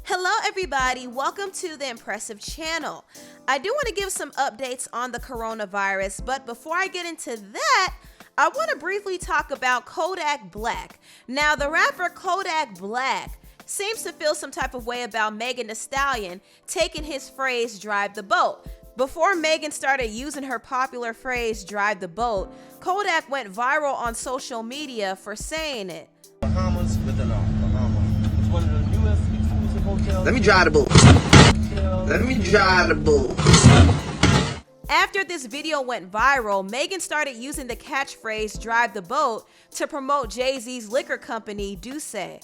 Hello everybody, welcome to the Empressive channel. I do want to give some updates on the coronavirus, but before I get into that, I want to briefly talk about Kodak Black. Now, the rapper Kodak Black seems to feel some type of way about Megan Thee Stallion taking his phrase, drive the boat. Before Megan started using her popular phrase, drive the boat, Kodak went viral on social media for saying it. Bahamas with an R. Bahamas. It's one of the newest exclusive hotels. Let me drive the boat. Let me drive the boat. After this video went viral, Megan started using the catchphrase, drive the boat, to promote Jay-Z's liquor company, Duce. Let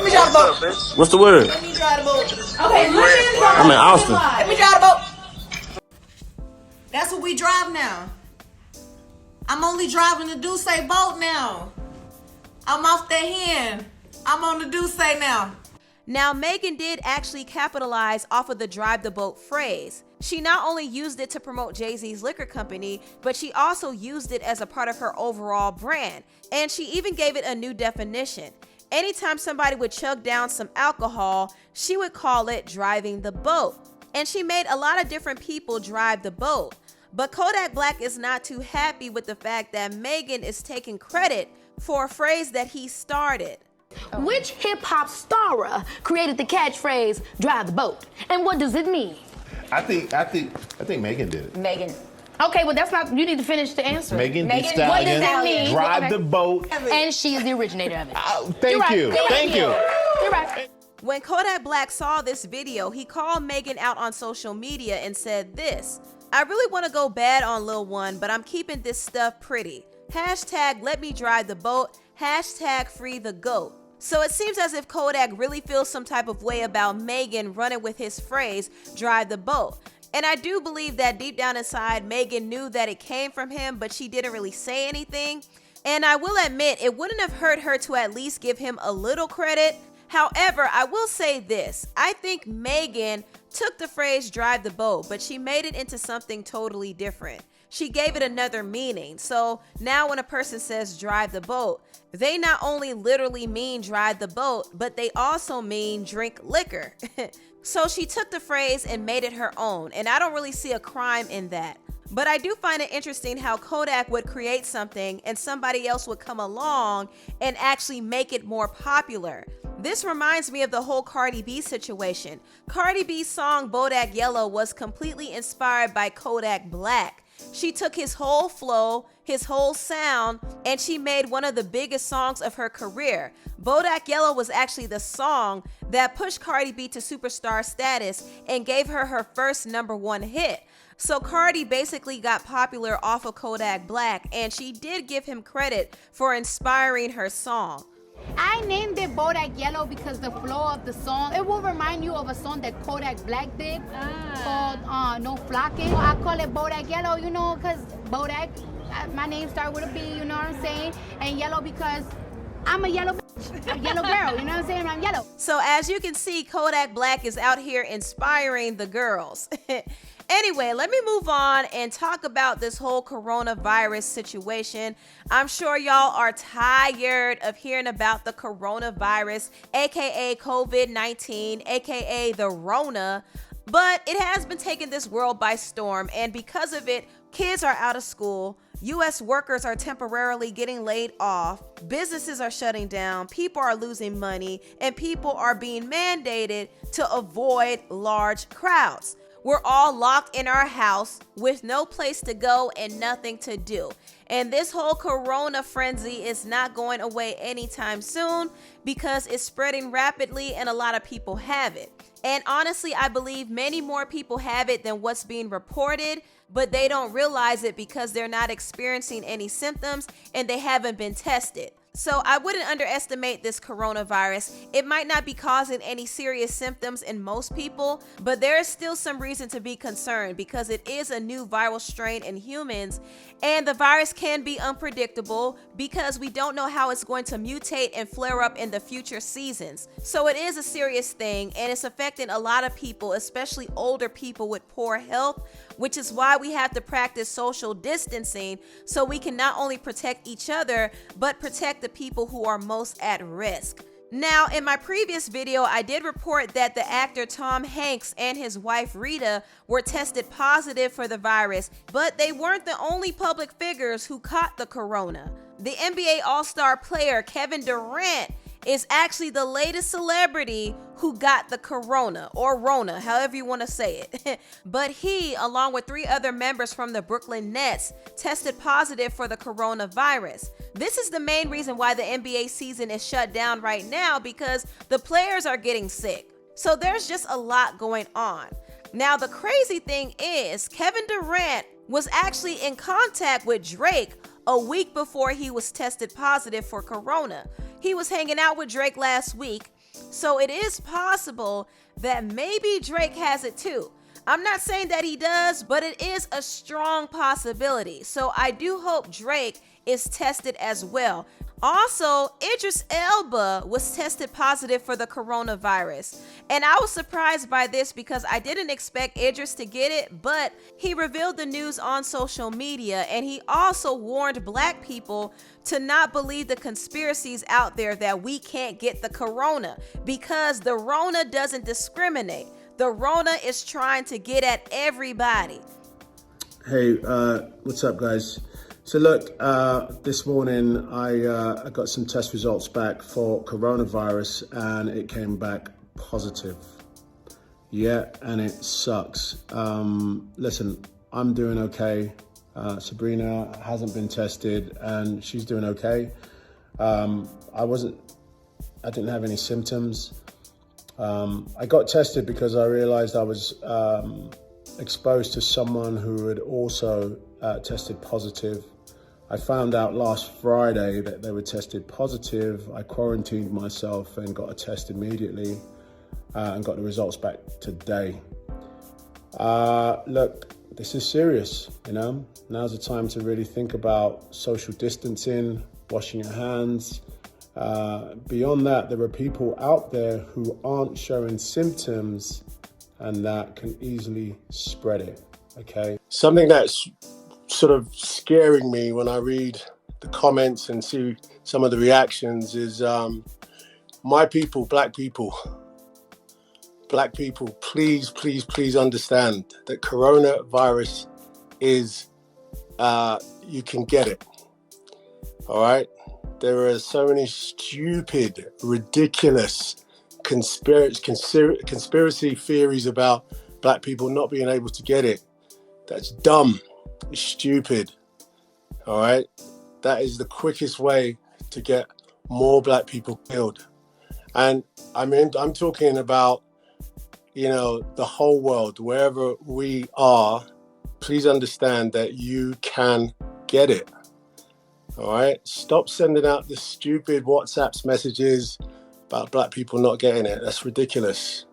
me drive the boat. What's the word? Let me drive the boat. Okay, I'm in Austin. Let me drive the boat. That's what we drive now. I'm only driving the Duce boat now. I'm off that hen. I'm on the Duce now. Now, Megan did actually capitalize off of the drive the boat phrase. She not only used it to promote Jay-Z's liquor company, but she also used it as a part of her overall brand. And she even gave it a new definition. Anytime somebody would chug down some alcohol, she would call it driving the boat. And she made a lot of different people drive the boat. But Kodak Black is not too happy with the fact that Megan is taking credit for a phrase that he started. Which hip-hop star created the catchphrase, drive the boat? And what does it mean? I think Megan did it. Megan. Okay, well, that's not, you need to finish the answer. Megan Thee What does that Stallion, mean? drive Okay. the boat. And she is the originator of it. Thank you. You're right. Thank you. You're right. When Kodak Black saw this video, he called Megan out on social media and said this: I really want to go bad on Lil One, but I'm keeping this stuff pretty. Hashtag let me drive the boat. Hashtag free the goat. So it seems as if Kodak really feels some type of way about Megan running with his phrase, drive the boat. And I do believe that deep down inside, Megan knew that it came from him, but she didn't really say anything. And I will admit, it wouldn't have hurt her to at least give him a little credit. However, I will say this: I think Megan took the phrase drive the boat, but she made it into something totally different. She gave it another meaning. So now when a person says drive the boat, they not only literally mean drive the boat, but they also mean drink liquor. So she took the phrase and made it her own, and I don't really see a crime in that. But I do find it interesting how Kodak would create something and somebody else would come along and actually make it more popular. This reminds me of the whole Cardi B situation. Cardi B's song Bodak Yellow was completely inspired by Kodak Black. She took his whole flow, his whole sound, and she made one of the biggest songs of her career. Bodak Yellow was actually the song that pushed Cardi B to superstar status and gave her her first #1 hit. So Cardi basically got popular off of Kodak Black, and she did give him credit for inspiring her song. I named it Bodak Yellow because the flow of the song, it will remind you of a song that Kodak Black did called No Flocking. I call it Bodak Yellow, you know, because Bodak, my name started with a B, you know what I'm saying? And yellow because I'm a yellow bitch, a yellow girl, you know what I'm saying? I'm yellow. So as you can see, Kodak Black is out here inspiring the girls. Anyway, let me move on and talk about this whole coronavirus situation. I'm sure y'all are tired of hearing about the coronavirus, aka COVID-19, aka the Rona, but it has been taking this world by storm, and because of it, kids are out of school, U.S. workers are temporarily getting laid off, businesses are shutting down, people are losing money, and people are being mandated to avoid large crowds. We're all locked in our house with no place to go and nothing to do. And this whole corona frenzy is not going away anytime soon because it's spreading rapidly and a lot of people have it. And honestly, I believe many more people have it than what's being reported, but they don't realize it because they're not experiencing any symptoms and they haven't been tested. So I wouldn't underestimate this coronavirus. It might not be causing any serious symptoms in most people, but there is still some reason to be concerned because it is a new viral strain in humans, and the virus can be unpredictable because we don't know how it's going to mutate and flare up in the future seasons. So it is a serious thing, and it's affecting a lot of people, especially older people with poor health, which is why we have to practice social distancing so we can not only protect each other, but protect the people who are most at risk. Now, in my previous video, I did report that the actor Tom Hanks and his wife Rita were tested positive for the virus, but they weren't the only public figures who caught the corona. The NBA All-Star player Kevin Durant is actually the latest celebrity who got the corona, or Rona, however you want to say it. But he, along with 3 other members from the Brooklyn Nets, tested positive for the coronavirus. This is the main reason why the NBA season is shut down right now, because the players are getting sick. So there's just a lot going on. Now, the crazy thing is, Kevin Durant was actually in contact with Drake a week before he was tested positive for corona. He was hanging out with Drake last week, so it is possible that maybe Drake has it too. I'm not saying that he does, but it is a strong possibility. So I do hope Drake is tested as well. Also, Idris Elba was tested positive for the coronavirus. And I was surprised by this because I didn't expect Idris to get it, but he revealed the news on social media, and he also warned Black people to not believe the conspiracies out there that we can't get the corona, because the Rona doesn't discriminate. The Rona is trying to get at everybody. Hey, what's up, guys? So look, this morning I got some test results back for coronavirus, and it came back positive. Yeah, and it sucks. Listen, I'm doing okay. Sabrina hasn't been tested and she's doing okay. I didn't have any symptoms. I got tested because I realized I was exposed to someone who had also tested positive. I found out last Friday that they were tested positive. I quarantined myself and got a test immediately and got the results back today. Look, this is serious, you know? Now's the time to really think about social distancing, washing your hands. Beyond that, there are people out there who aren't showing symptoms and that can easily spread it, okay? Something that's sort of scaring me when I read the comments and see some of the reactions is my people, Black people, please, please, please understand that coronavirus is, you can get it, all right? There are so many stupid, ridiculous conspiracy theories about Black people not being able to get it. That's dumb. It's stupid. All right? That is the quickest way to get more Black people killed. And I mean, I'm talking about, you know, the whole world, wherever we are. Please understand that you can get it. All right? Stop sending out the stupid WhatsApp messages about Black people not getting it. That's ridiculous.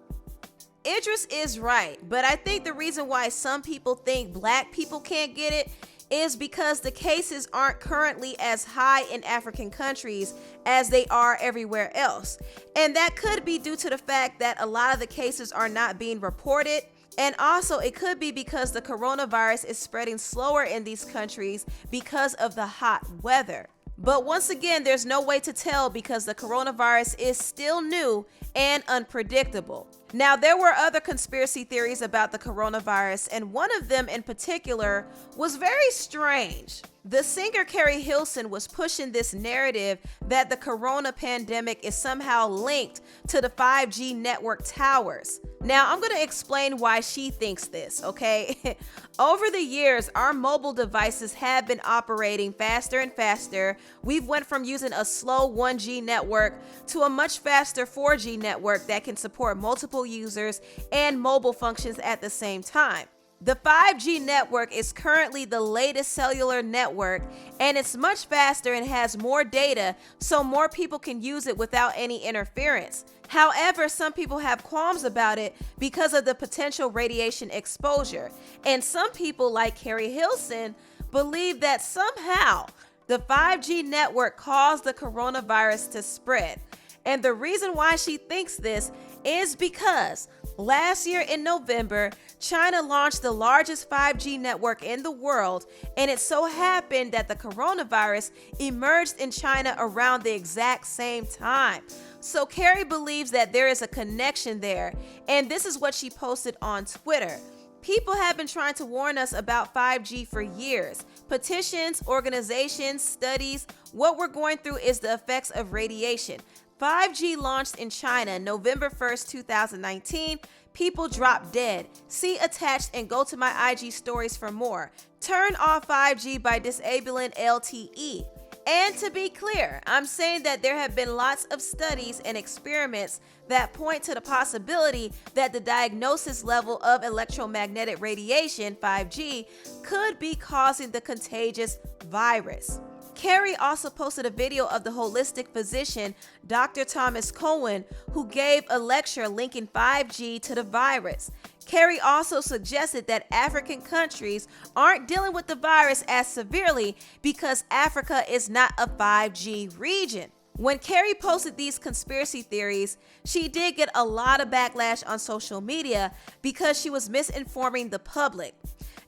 Idris is right, but I think the reason why some people think Black people can't get it is because the cases aren't currently as high in African countries as they are everywhere else. And that could be due to the fact that a lot of the cases are not being reported. And also it could be because the coronavirus is spreading slower in these countries because of the hot weather. But once again, there's no way to tell because the coronavirus is still new and unpredictable. Now, there were other conspiracy theories about the coronavirus, and one of them in particular was very strange. The singer Keri Hilson was pushing this narrative that the corona pandemic is somehow linked to the 5G network towers. Now, I'm going to explain why she thinks this, okay? Over the years, our mobile devices have been operating faster and faster. We've went from using a slow 1G network to a much faster 4G network that can support multiple users and mobile functions at the same time. The 5G network is currently the latest cellular network, and it's much faster and has more data, so more people can use it without any interference. However, some people have qualms about it because of the potential radiation exposure. And some people, like Keri Hilson, believe that somehow the 5G network caused the coronavirus to spread. And the reason why she thinks this is because last year in November, China launched the largest 5G network in the world, and it so happened that the coronavirus emerged in China around the exact same time. So Keri believes that there is a connection there, and this is what she posted on Twitter. People have been trying to warn us about 5G for years. Petitions, organizations, studies. What we're going through is the effects of radiation. 5G launched in China November 1st, 2019. People dropped dead. See attached and go to my IG stories for more. Turn off 5G by disabling LTE. And to be clear, I'm saying that there have been lots of studies and experiments that point to the possibility that the diagnosis level of electromagnetic radiation, 5G, could be causing the contagious virus. Keri also posted a video of the holistic physician, Dr. Thomas Cohen, who gave a lecture linking 5G to the virus. Keri also suggested that African countries aren't dealing with the virus as severely because Africa is not a 5G region. When Keri posted these conspiracy theories, she did get a lot of backlash on social media because she was misinforming the public.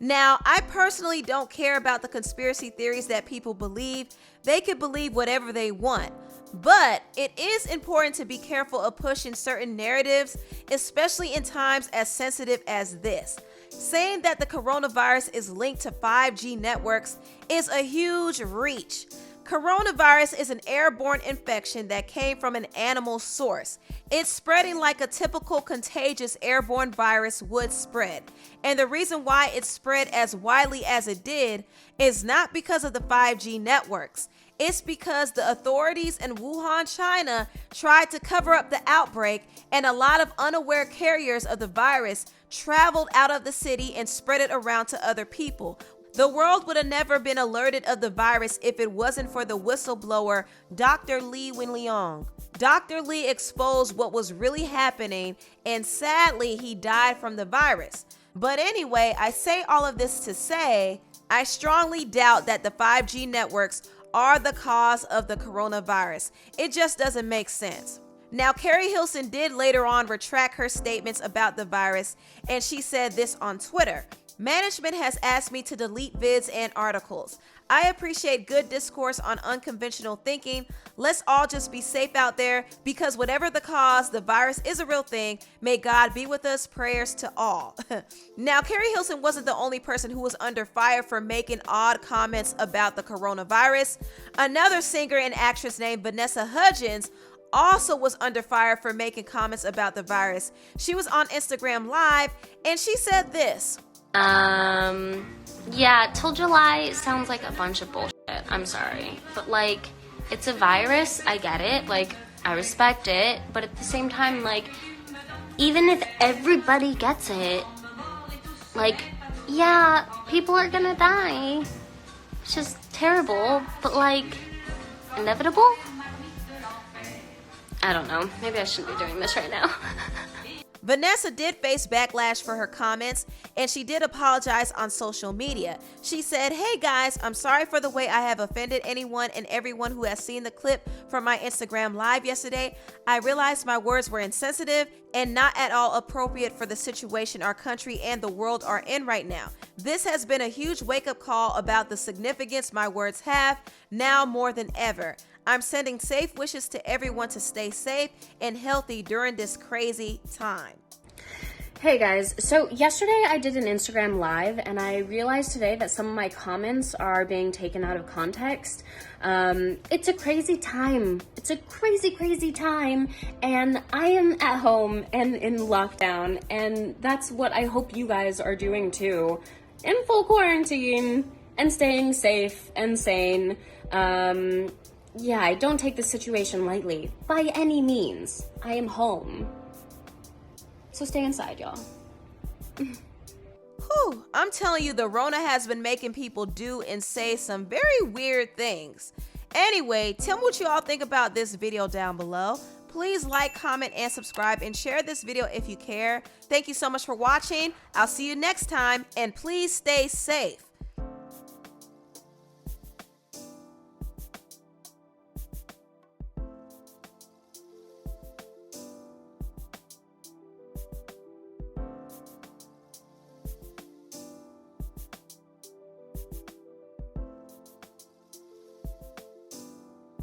Now, I personally don't care about the conspiracy theories that people believe. They can believe whatever they want. But it is important to be careful of pushing certain narratives, especially in times as sensitive as this. Saying that the coronavirus is linked to 5G networks is a huge reach. Coronavirus is an airborne infection that came from an animal source. It's spreading like a typical contagious airborne virus would spread. And the reason why it spread as widely as it did is not because of the 5G networks. It's because the authorities in Wuhan, China, tried to cover up the outbreak, and a lot of unaware carriers of the virus traveled out of the city and spread it around to other people. The world would have never been alerted of the virus if it wasn't for the whistleblower Dr. Li Wenliang. Dr. Li exposed what was really happening, and sadly, he died from the virus. But anyway, I say all of this to say, I strongly doubt that the 5G networks are the cause of the coronavirus. It just doesn't make sense. Now, Keri Hilson did later on retract her statements about the virus, and she said this on Twitter. Management has asked me to delete vids and articles. I appreciate good discourse on unconventional thinking. Let's all just be safe out there because whatever the cause, the virus is a real thing. May God be with us. Prayers to all. Now, Keri Hilson wasn't the only person who was under fire for making odd comments about the coronavirus. Another singer and actress named Vanessa Hudgens also was under fire for making comments about the virus. She was on Instagram Live and she said this. Yeah, till July sounds like a bunch of bullshit. I'm sorry. But, like, it's a virus. I get it. Like, I respect it. But at the same time, like, even if everybody gets it, like, yeah, people are gonna die. It's just terrible. But, like, inevitable? I don't know. Maybe I shouldn't be doing this right now. Vanessa did face backlash for her comments, and she did apologize on social media. She said, "Hey guys, I'm sorry for the way I have offended anyone and everyone who has seen the clip from my Instagram Live yesterday. I realized my words were insensitive and not at all appropriate for the situation our country and the world are in right now. This has been a huge wake-up call about the significance my words have, now more than ever. I'm sending safe wishes to everyone to stay safe and healthy during this crazy time." Hey guys, so yesterday I did an Instagram Live and I realized today that some of my comments are being taken out of context. It's a crazy time. It's a crazy time, and I am at home and in lockdown, and that's what I hope you guys are doing too. In full quarantine and staying safe and sane. Yeah, I don't take the situation lightly, by any means. I am home. So stay inside, y'all. Whew, I'm telling you, the Rona has been making people do and say some very weird things. Anyway, tell me what you all think about this video down below. Please like, comment, and subscribe, and share this video if you care. Thank you so much for watching. I'll see you next time, and please stay safe.